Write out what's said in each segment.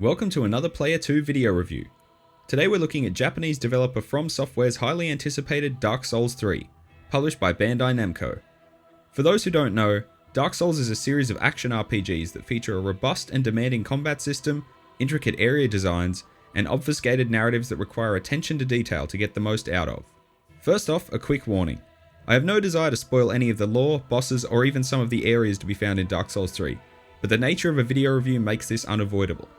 Welcome to another Player 2 video review. Today we're looking at Japanese developer From Software's highly anticipated Dark Souls 3, published by Bandai Namco. For those who don't know, Dark Souls is a series of action RPGs that feature a robust and demanding combat system, intricate area designs, and obfuscated narratives that require attention to detail to get the most out of. First off, a quick warning. I have no desire to spoil any of the lore, bosses, or even some of the areas to be found in Dark Souls 3, but the nature of a video review makes this unavoidable.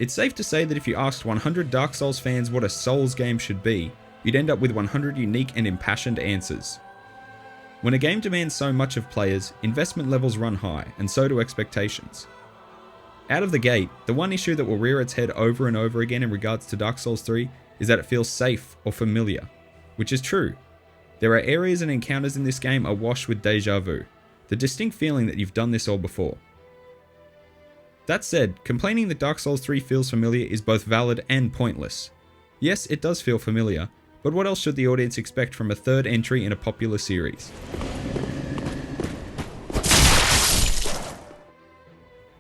It's safe to say that if you asked 100 Dark Souls fans what a Souls game should be, you'd end up with 100 unique and impassioned answers. When a game demands so much of players, investment levels run high, and so do expectations. Out of the gate, the one issue that will rear its head over and over again in regards to Dark Souls 3 is that it feels safe or familiar, which is true. There are areas and encounters in this game awash with deja vu, the distinct feeling that you've done this all before. That said, complaining that Dark Souls 3 feels familiar is both valid and pointless. Yes, it does feel familiar, but what else should the audience expect from a third entry in a popular series?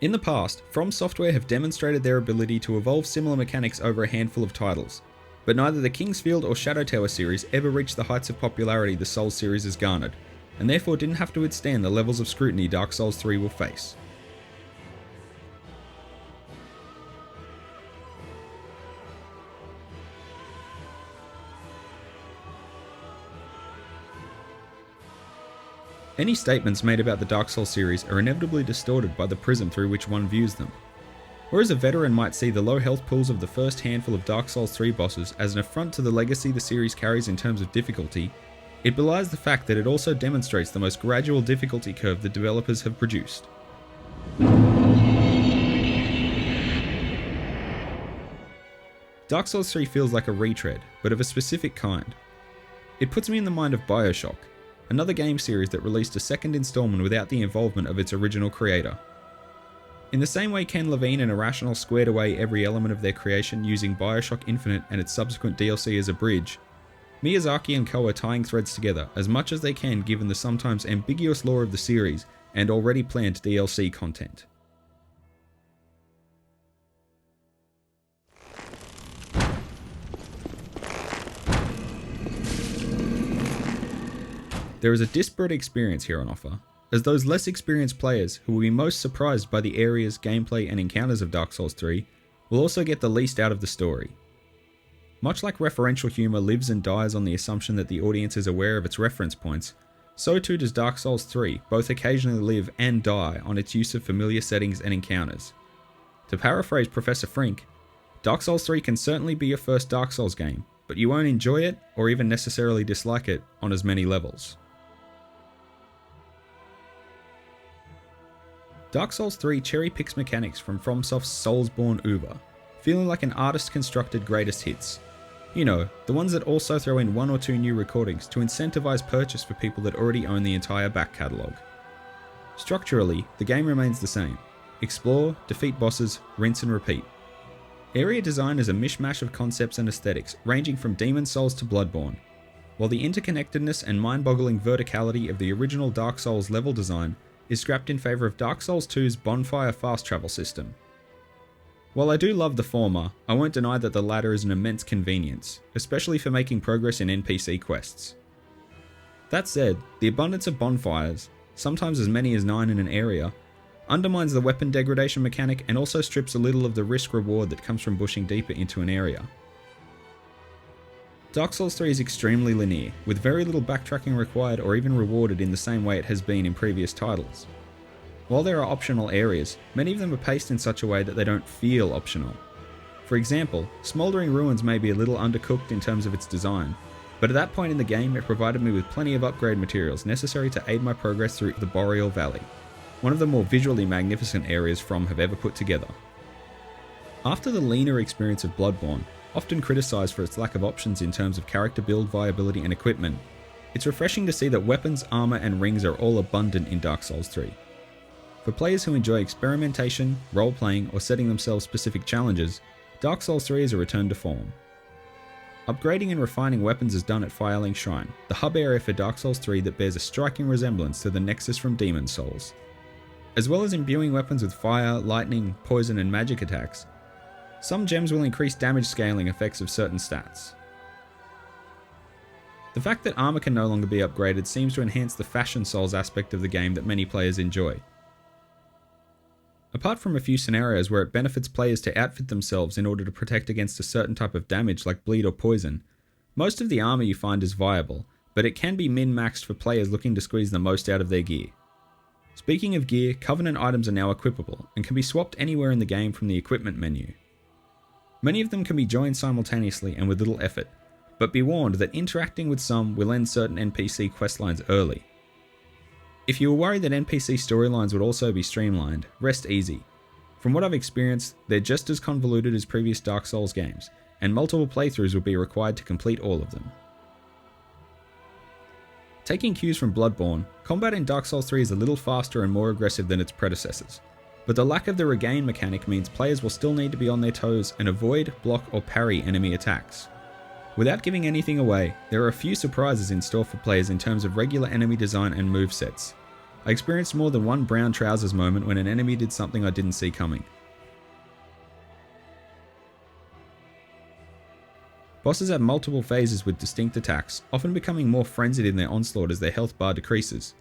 In the past, From Software have demonstrated their ability to evolve similar mechanics over a handful of titles, but neither the Kingsfield or Shadow Tower series ever reached the heights of popularity the Souls series has garnered, and therefore didn't have to withstand the levels of scrutiny Dark Souls 3 will face. Any statements made about the Dark Souls series are inevitably distorted by the prism through which one views them. Whereas a veteran might see the low health pools of the first handful of Dark Souls 3 bosses as an affront to the legacy the series carries in terms of difficulty, it belies the fact that it also demonstrates the most gradual difficulty curve the developers have produced. Dark Souls 3 feels like a retread, but of a specific kind. It puts me in the mind of BioShock, another game series that released a second installment without the involvement of its original creator. In the same way Ken Levine and Irrational squared away every element of their creation using BioShock Infinite and its subsequent DLC as a bridge, Miyazaki and co are tying threads together as much as they can given the sometimes ambiguous lore of the series and already planned DLC content. There is a disparate experience here on offer, as those less experienced players who will be most surprised by the areas, gameplay, and encounters of Dark Souls 3 will also get the least out of the story. Much like referential humour lives and dies on the assumption that the audience is aware of its reference points, so too does Dark Souls 3 both occasionally live and die on its use of familiar settings and encounters. To paraphrase Professor Frink, Dark Souls 3 can certainly be your first Dark Souls game, but you won't enjoy it or even necessarily dislike it on as many levels. Dark Souls 3 cherry-picks mechanics from FromSoft's Soulsborne oeuvre, feeling like an artist-constructed greatest hits. You know, the ones that also throw in one or two new recordings to incentivize purchase for people that already own the entire back catalogue. Structurally, the game remains the same. Explore, defeat bosses, rinse and repeat. Area design is a mishmash of concepts and aesthetics, ranging from Demon's Souls to Bloodborne, while the interconnectedness and mind-boggling verticality of the original Dark Souls level design is scrapped in favour of Dark Souls 2's Bonfire fast travel system. While I do love the former, I won't deny that the latter is an immense convenience, especially for making progress in NPC quests. That said, the abundance of bonfires, sometimes as many as 9 in an area, undermines the weapon degradation mechanic and also strips a little of the risk-reward that comes from bushing deeper into an area. Dark Souls 3 is extremely linear, with very little backtracking required or even rewarded in the same way it has been in previous titles. While there are optional areas, many of them are paced in such a way that they don't feel optional. For example, Smouldering Ruins may be a little undercooked in terms of its design, but at that point in the game it provided me with plenty of upgrade materials necessary to aid my progress through the Boreal Valley, one of the more visually magnificent areas From have ever put together. After the leaner experience of Bloodborne, often criticised for its lack of options in terms of character build, viability and equipment, it's refreshing to see that weapons, armour and rings are all abundant in Dark Souls 3. For players who enjoy experimentation, role-playing or setting themselves specific challenges, Dark Souls 3 is a return to form. Upgrading and refining weapons is done at Firelink Shrine, the hub area for Dark Souls 3 that bears a striking resemblance to the Nexus from Demon's Souls. As well as imbuing weapons with fire, lightning, poison and magic attacks, some gems will increase damage scaling effects of certain stats. The fact that armor can no longer be upgraded seems to enhance the fashion souls aspect of the game that many players enjoy. Apart from a few scenarios where it benefits players to outfit themselves in order to protect against a certain type of damage like bleed or poison, most of the armor you find is viable, but it can be min-maxed for players looking to squeeze the most out of their gear. Speaking of gear, Covenant items are now equipable and can be swapped anywhere in the game from the equipment menu. Many of them can be joined simultaneously and with little effort, but be warned that interacting with some will end certain NPC questlines early. If you were worried that NPC storylines would also be streamlined, rest easy. From what I've experienced, they're just as convoluted as previous Dark Souls games, and multiple playthroughs will be required to complete all of them. Taking cues from Bloodborne, combat in Dark Souls 3 is a little faster and more aggressive than its predecessors, but the lack of the regain mechanic means players will still need to be on their toes and avoid, block or parry enemy attacks. Without giving anything away, there are a few surprises in store for players in terms of regular enemy design and movesets. I experienced more than one brown trousers moment when an enemy did something I didn't see coming. Bosses have multiple phases with distinct attacks, often becoming more frenzied in their onslaught as their health bar decreases.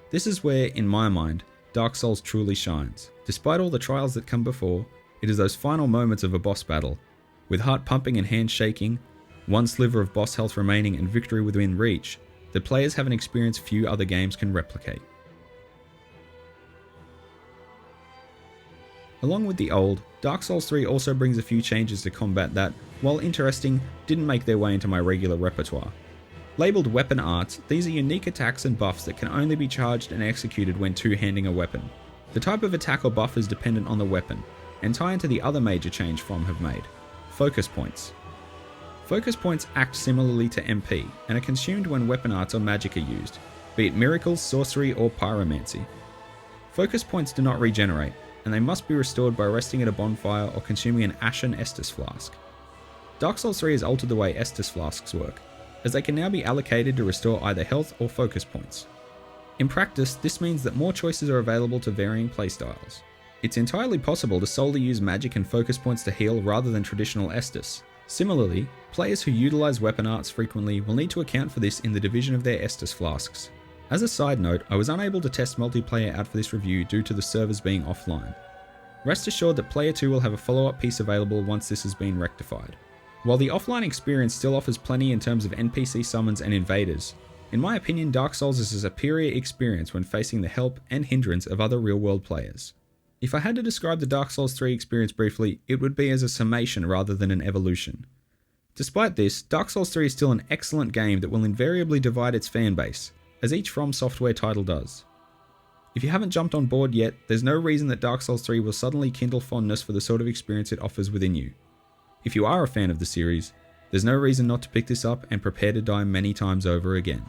This is where, in my mind, Dark Souls truly shines. Despite all the trials that come before, it is those final moments of a boss battle, with heart pumping and hands shaking, one sliver of boss health remaining and victory within reach, that players have an experience few other games can replicate. Along with the old, Dark Souls 3 also brings a few changes to combat that, while interesting, didn't make their way into my regular repertoire. Labelled weapon arts, these are unique attacks and buffs that can only be charged and executed when two-handing a weapon. The type of attack or buff is dependent on the weapon, and tie into the other major change From have made: focus points. Focus points act similarly to MP, and are consumed when weapon arts or magic are used, be it miracles, sorcery or pyromancy. Focus points do not regenerate, and they must be restored by resting at a bonfire or consuming an ashen Estus flask. Dark Souls 3 has altered the way Estus flasks work, as they can now be allocated to restore either health or focus points. In practice, this means that more choices are available to varying playstyles. It's entirely possible to solely use magic and focus points to heal rather than traditional Estus. Similarly, players who utilise weapon arts frequently will need to account for this in the division of their Estus flasks. As a side note, I was unable to test multiplayer out for this review due to the servers being offline. Rest assured that Player 2 will have a follow-up piece available once this has been rectified. While the offline experience still offers plenty in terms of NPC summons and invaders, in my opinion Dark Souls is a superior experience when facing the help and hindrance of other real-world players. If I had to describe the Dark Souls 3 experience briefly, it would be as a summation rather than an evolution. Despite this, Dark Souls 3 is still an excellent game that will invariably divide its fanbase, as each From Software title does. If you haven't jumped on board yet, there's no reason that Dark Souls 3 will suddenly kindle fondness for the sort of experience it offers within you. If you are a fan of the series, there's no reason not to pick this up and prepare to die many times over again.